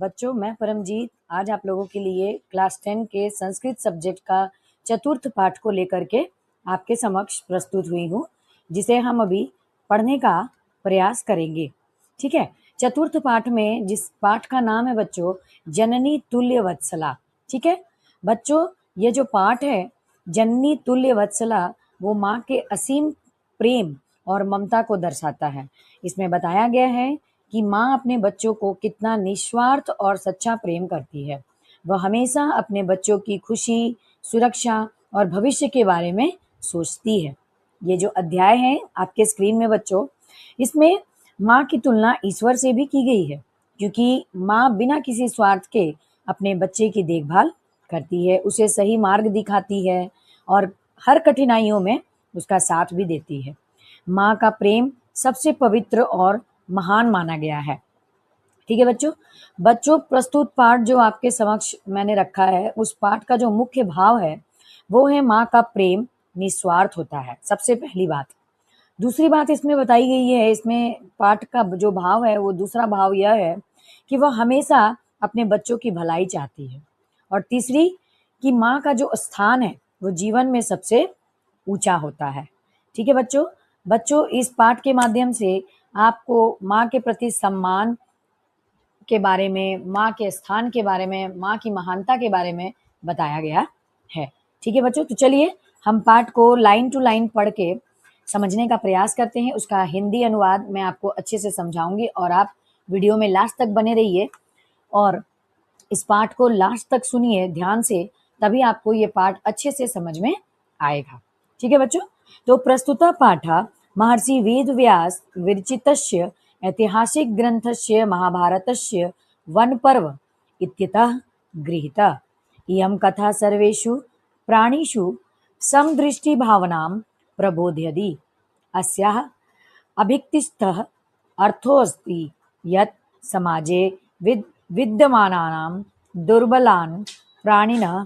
बच्चों, मैं परमजीत आज आप लोगों के लिए क्लास 10 के संस्कृत सब्जेक्ट का चतुर्थ पाठ को लेकर के आपके समक्ष प्रस्तुत हुई हूँ, जिसे हम अभी पढ़ने का प्रयास करेंगे। ठीक है। चतुर्थ पाठ में जिस पाठ का नाम है बच्चों, जननी तुल्य वत्सला। ठीक है बच्चों, ये जो पाठ है जननी तुल्य वत्सला, वो माँ के असीम प्रेम और ममता को दर्शाता है। इसमें बताया गया है कि माँ अपने बच्चों को कितना निस्वार्थ और सच्चा प्रेम करती है। वह हमेशा अपने बच्चों की खुशी, सुरक्षा और भविष्य के बारे में सोचती है। ये जो अध्याय है आपके स्क्रीन में बच्चों, इसमें माँ की तुलना ईश्वर से भी की गई है, क्योंकि माँ बिना किसी स्वार्थ के अपने बच्चे की देखभाल करती है, उसे सही मार्ग दिखाती है और हर कठिनाइयों में उसका साथ भी देती है। माँ का प्रेम सबसे पवित्र और महान माना गया है। ठीक है बच्चों, प्रस्तुत पाठ जो आपके समक्ष मैंने रखा है, उस पाठ का जो मुख्य भाव है वो है माँ का प्रेम निस्वार्थ होता है, सबसे पहली बात। दूसरी बात इसमें बताई गई है, इसमें पाठ का जो भाव है वो दूसरा भाव यह है कि वह हमेशा अपने बच्चों की भलाई चाहती है। और तीसरी कि माँ का जो स्थान है वो जीवन में सबसे ऊंचा होता है। ठीक है बच्चों, इस पाठ के माध्यम से आपको माँ के प्रति सम्मान के बारे में, माँ के स्थान के बारे में, माँ की महानता के बारे में बताया गया है। ठीक है बच्चों, तो चलिए हम पाठ को लाइन टू लाइन पढ़ के समझने का प्रयास करते हैं। उसका हिंदी अनुवाद मैं आपको अच्छे से समझाऊंगी और आप वीडियो में लास्ट तक बने रहिए और इस पाठ को लास्ट तक सुनिए ध्यान से, तभी आपको ये पाठ अच्छे से समझ में आएगा। ठीक है बच्चों, तो प्रस्तुत पाठ महर्षि वेदव्यास विरचितस्य ऐतिहासिक ग्रंथस्य महाभारतस्य वनपर्व इत्यतः गृहीता। इयं कथा सर्वेषु प्राणिषु समदृष्टिभावनां प्रबोधयति। अस्याः अभिक्तिस्थः अर्थोऽस्ति यत् समाजे विद्यमानानां दुर्बलान् प्राणिनः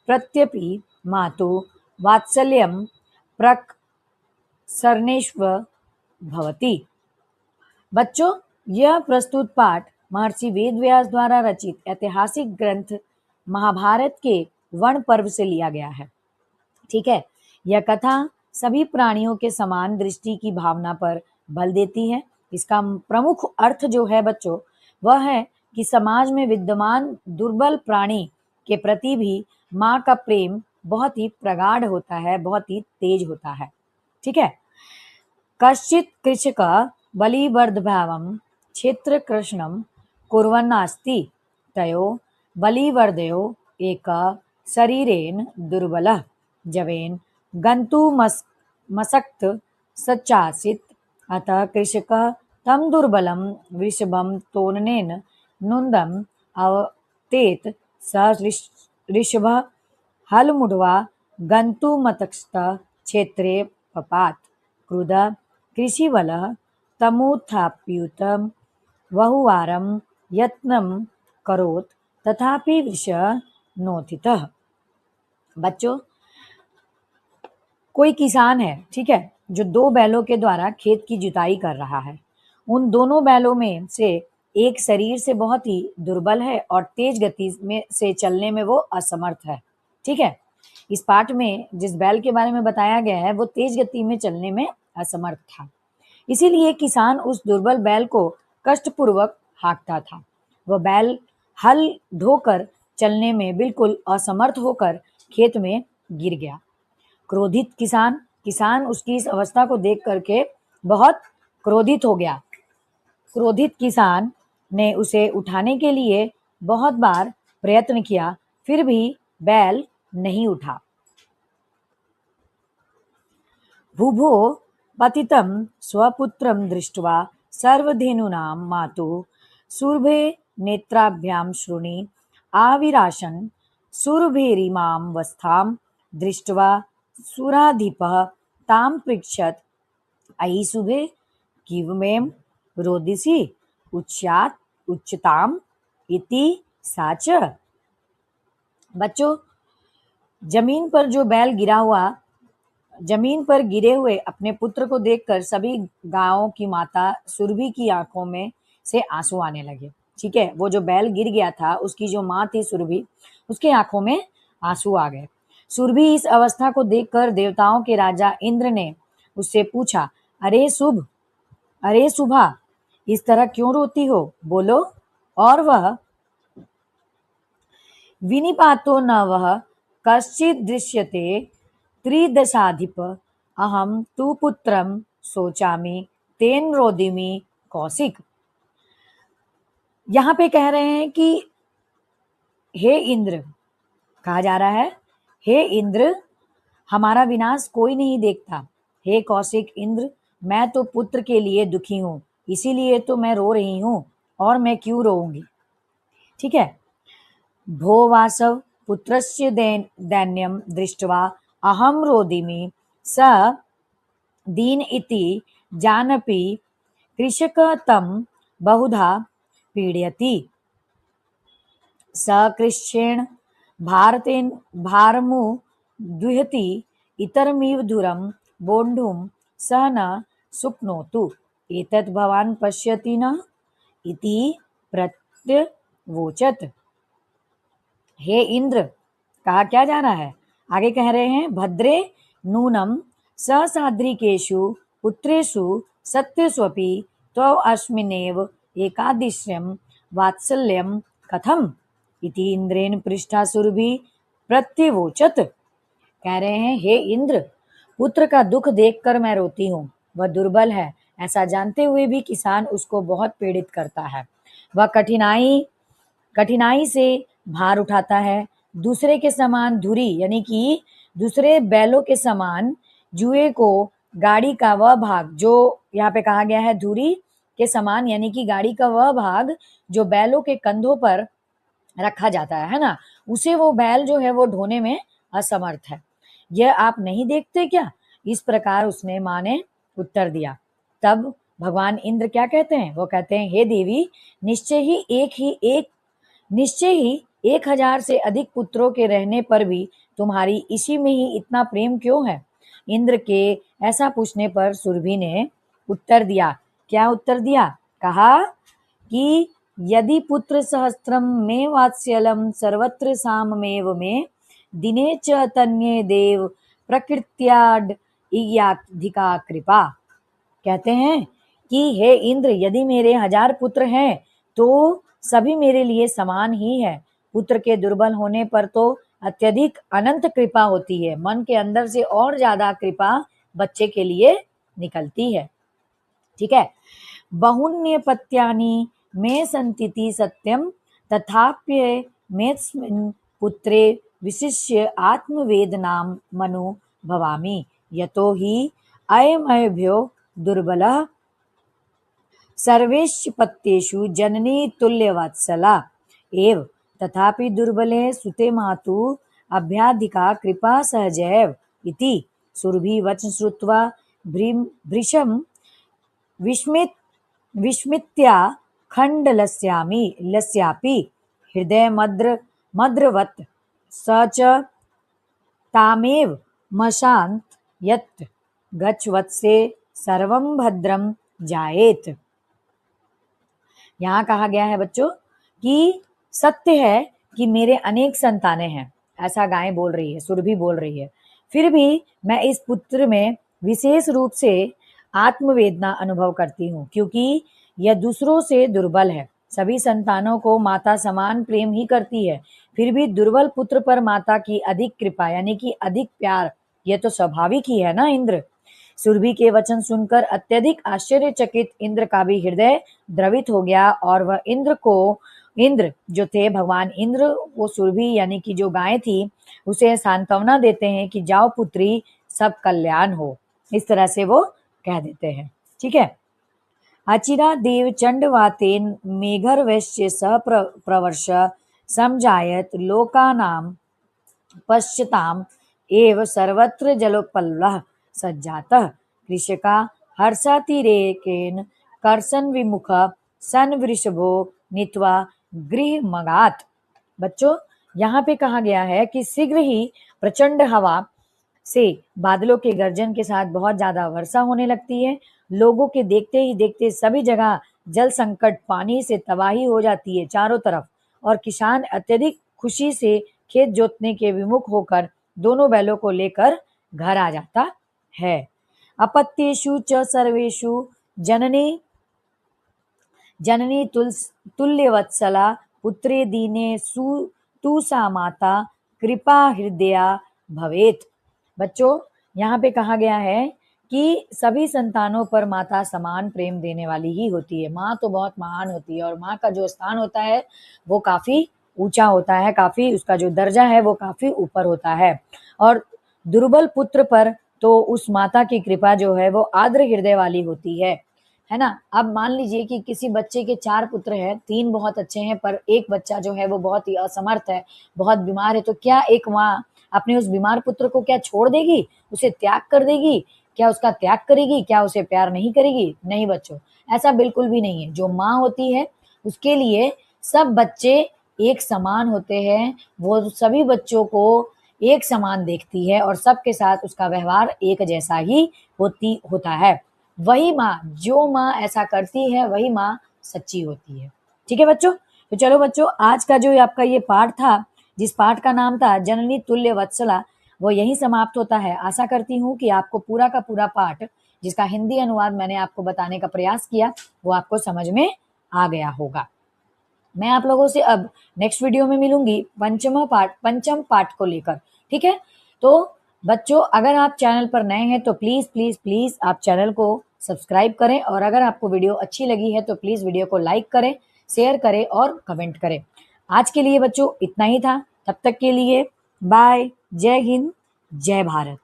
प्रत्यपि मातुः वात्सल्यं प्रकर्षणेष्व भवति। बच्चों, यह प्रस्तुत पाठ महर्षि वेदव्यास द्वारा रचित ऐतिहासिक ग्रंथ महाभारत के वन पर्व से लिया गया है। ठीक है, यह कथा सभी प्राणियों के समान दृष्टि की भावना पर बल देती है। इसका प्रमुख अर्थ जो है बच्चों, वह है कि समाज में विद्यमान दुर्बल प्राणी के प्रति भी माँ का प्रेम बहुत ही प्रगाढ़ होता है, बहुत ही तेज होता है। ठीक है। कश्चित् कृषकः बलिवर्धभावं क्षेत्रकृष्णं कुर्वन्नास्ति तयो बलिवर्धयो एकः शरीरेण दुर्बलः जवेन गन्तुमशक्त सच्चासीत्। अतः कृषकः तं दुर्बलं वृषभं तोरणेन नून्दम् अवतेत्। स ऋषभः हलमुढ्वा गन्तुमशक्त क्षेत्रे पपात। क्रुद्धः कृषिवलः तमुत्थाप्युत बहुवारं यत्नं करोत् तथापि वृषः नोत्थितः। बच्चों, कोई किसान है, ठीक है, जो दो बैलों के द्वारा खेत की जुताई कर रहा है। उन दोनों बैलों में से एक शरीर से बहुत ही दुर्बल है और तेज गति में से चलने में वो असमर्थ है। ठीक है, इस पाठ में जिस बैल के बारे में बताया गया है वो तेज गति में चलने में असमर्थ था। इसीलिए किसान उस दुर्बल बैल को कष्टपूर्वक हाँकता था। वह बैल हल ढोकर चलने में बिल्कुल असमर्थ होकर खेत में गिर गया। क्रोधित किसान उसकी इस अवस्था को देख करके बहुत क्रोधित हो गया। क्रोधित किसान ने उसे उठाने के लिए बहुत बार प्रयत्न किया, फिर भी बैल नहीं उठा। भुभो पतितं स्वपुत्रं दृष्ट्वा सर्वधेनूनां मातुः सुरभे नेत्राभ्यां श्रोणी आविराशन्। सुरभेरिमां वस्थां दृष्ट्वा सुराधिपः तां पृच्छत्, अयि शुभे किमयं रोदिसि उच्यताम् इति सा च। बच्चों, जमीन पर गिरे हुए अपने पुत्र को देखकर सभी गांवों की माता सुरभि की आंखों में से आंसू आने लगे। ठीक है, वो जो बैल गिर गया था उसकी जो माँ थी सुरभि, उसके आंखों में आंसू आ गए। सुरभि इस अवस्था को देखकर देवताओं के राजा इंद्र ने उससे पूछा, अरे सुभा, इस तरह क्यों रोती हो, बोलो। और वह विनिपातो न वह कश्चित् दृश्यते त्रिदशाधिप अहम तु पुत्रम सोचामि तेन रोदिमि कौशिक। यहाँ पे कह रहे हैं कि हे इंद्र, कहा जा रहा है, हे इंद्र, हमारा विनाश कोई नहीं देखता। हे कौशिक इंद्र, मैं तो पुत्र के लिए दुखी हूँ, इसीलिए तो मैं रो रही हूँ, और मैं क्यों रोऊंगी। ठीक है। भो वासव पुत्रस्य दैन्यम दृष्ट्वा अहम रोदिमि स दीन इति जानपि कृषक तम बहुधा पीडयति सकृच्छेण भारतेन भारमु दुह्यति इतरमिव दूरं बोढुं सह न शक्नोतु एतत् भवान् पश्यति न इति प्रत्यवोचत्। हे इंद्र, कहा क्या जा रहा है, आगे कह रहे हैं, भद्रे नूनम ससाद्रिकेषु पुत्रेषु सत्यस्वपि त्वं अस्मिन्नेव एकादृश्यं वात्सल्यं कथम इति इंद्रेण पृष्ठा सुरभि प्रत्यवोचत। कह रहे हैं, हे इंद्र, पुत्र का दुख देखकर मैं रोती हूँ, वह दुर्बल है, ऐसा जानते हुए भी किसान उसको बहुत पीड़ित करता है। वह कठिनाई से भार उठाता है, दूसरे के समान धुरी यानी कि दूसरे बैलों के समान जुए को गाड़ी का वह भाग, जो यहाँ पे कहा गया है धुरी के समान यानी कि गाड़ी का वह भाग जो बैलों के कंधों पर रखा जाता है ना, उसे वो बैल जो है वो ढोने में असमर्थ है। यह आप नहीं देखते क्या? इस प्रकार उसने माँ ने उत्तर दिया। तब भगवान इंद्र क्या कहते हैं? वो कहते हैं, हे देवी, निश्चय ही 1000 से अधिक पुत्रों के रहने पर भी तुम्हारी इसी में ही इतना प्रेम क्यों है? इंद्र के ऐसा पूछने पर सुरभि ने उत्तर दिया। क्या उत्तर दिया? कहा कि यदि पुत्र सहस्त्रम में वात्सल्यम सर्वत्र साममेव में दिने च तन्ये देव प्रकृत्याड इयाधिका कृपा। कहते हैं कि हे इंद्र, यदि मेरे 1000 पुत्र हैं तो सभी मेरे लिए समान ही है। पुत्र के दुर्बल होने पर तो अत्यधिक अनंत कृपा होती है, मन के अंदर से और ज्यादा कृपा बच्चे के लिए निकलती है। ठीक है। बहुन्यपत्यानि मे सन्तीति सत्यम तथाप्य मेस्मिन् पुत्रे विशिष्य आत्मवेदनां मनु भवामि यतो हि अयमयभ्यो दुर्बलः सर्वेषु पत्येषु जननी तुल्यवत्सला एव तथापि दुर्बले सुते मातुः अभ्याधिका कृपा सहजैव इति। सुरभि वचन श्रुत्वा भृशं विस्मित्या लस्यापि हृदयमद्रवत् स च तामेव मशान्त यत् गच्छ वत्से सर्वं भद्रं जायेत। यहाँ कहा गया है बच्चों कि सत्य है कि मेरे अनेक संतानें हैं, ऐसा गाय बोल रही है, सुरभि बोल रही है, फिर भी मैं इस पुत्र में विशेष रूप से आत्मवेदना अनुभव करती हूँ क्योंकि यह दूसरों से दुर्बल है। सभी संतानों को माता समान प्रेम ही करती है, फिर भी दुर्बल पुत्र पर माता की अधिक कृपा यानी कि अधिक प्यार, यह तो स्वाभाविक ही है ना इंद्र। सुरभि के वचन सुनकर अत्यधिक आश्चर्यचकित इंद्र का भी हृदय द्रवित हो गया और वह इंद्र जो थे भगवान इंद्र, वो सुरभि यानी कि जो गाय थी उसे सांत्वना देते हैं कि जाओ पुत्री, सब कल्याण हो, इस तरह से वो कह देते हैं। ठीक है। अचिरा देव चंडवातेन मेघर्वैश्य सह प्रवर्ष समजायत लोकानां पश्यताम एव सर्वत्र जलोपल्लः सज्जातः कृषका हर्षातिरेकेन कर्षण विमुख सन वृषभो नीत्वा गृहमगात। बच्चों, यहाँ पे कहा गया है कि शीघ्र ही प्रचंड हवा से बादलों के गर्जन के साथ बहुत ज्यादा वर्षा होने लगती है। लोगों के देखते ही देखते सभी जगह जल संकट, पानी से तबाही हो जाती है चारों तरफ और किसान अत्यधिक खुशी से खेत जोतने के विमुख होकर दोनों बैलों को लेकर घर आ जाता है। अपत्येषु च सर्वेषु जननी जननी तुल्यवत्सला पुत्रे दीने तु सा माता कृपा हृदया भवेत। बच्चों, यहाँ पे कहा गया है कि सभी संतानों पर माता समान प्रेम देने वाली ही होती है। माँ तो बहुत महान होती है और माँ का जो स्थान होता है वो काफी ऊंचा होता है, काफी उसका जो दर्जा है वो काफी ऊपर होता है। और दुर्बल पुत्र पर तो उस माता की कृपा जो है वो आर्द्र हृदय वाली होती है ना। अब मान लीजिए कि किसी बच्चे के 4 पुत्र हैं, 3 बहुत अच्छे हैं पर एक बच्चा जो है वो बहुत ही असमर्थ है, बहुत बीमार है, तो क्या एक माँ अपने उस बीमार पुत्र को क्या छोड़ देगी, उसे त्याग कर देगी? क्या उसका त्याग करेगी? क्या उसे प्यार नहीं करेगी? नहीं बच्चों, ऐसा बिल्कुल भी नहीं है। जो माँ होती है उसके लिए सब बच्चे एक समान होते हैं, वो सभी बच्चों को एक समान देखती है और सबके साथ उसका व्यवहार एक जैसा ही होता है। वही माँ, जो माँ ऐसा करती है वही माँ सच्ची होती है। ठीक है बच्चों, तो चलो बच्चों, आज का जो आपका ये पाठ था, जिस पाठ का नाम था जननी तुल्य वत्सला, वो यहीं समाप्त होता है। आशा करती हूँ कि आपको पूरा का पूरा पाठ, जिसका हिंदी अनुवाद मैंने आपको बताने का प्रयास किया, वो आपको समझ में आ गया होगा। मैं आप लोगों से अब नेक्स्ट वीडियो में मिलूंगी पंचम पाठ को लेकर। ठीक है, तो बच्चों, अगर आप चैनल पर नए हैं तो प्लीज प्लीज प्लीज आप चैनल को सब्सक्राइब करें और अगर आपको वीडियो अच्छी लगी है तो प्लीज वीडियो को लाइक करें, शेयर करें और कमेंट करें। आज के लिए बच्चों इतना ही था। तब तक के लिए बाय। जय हिंद, जय भारत।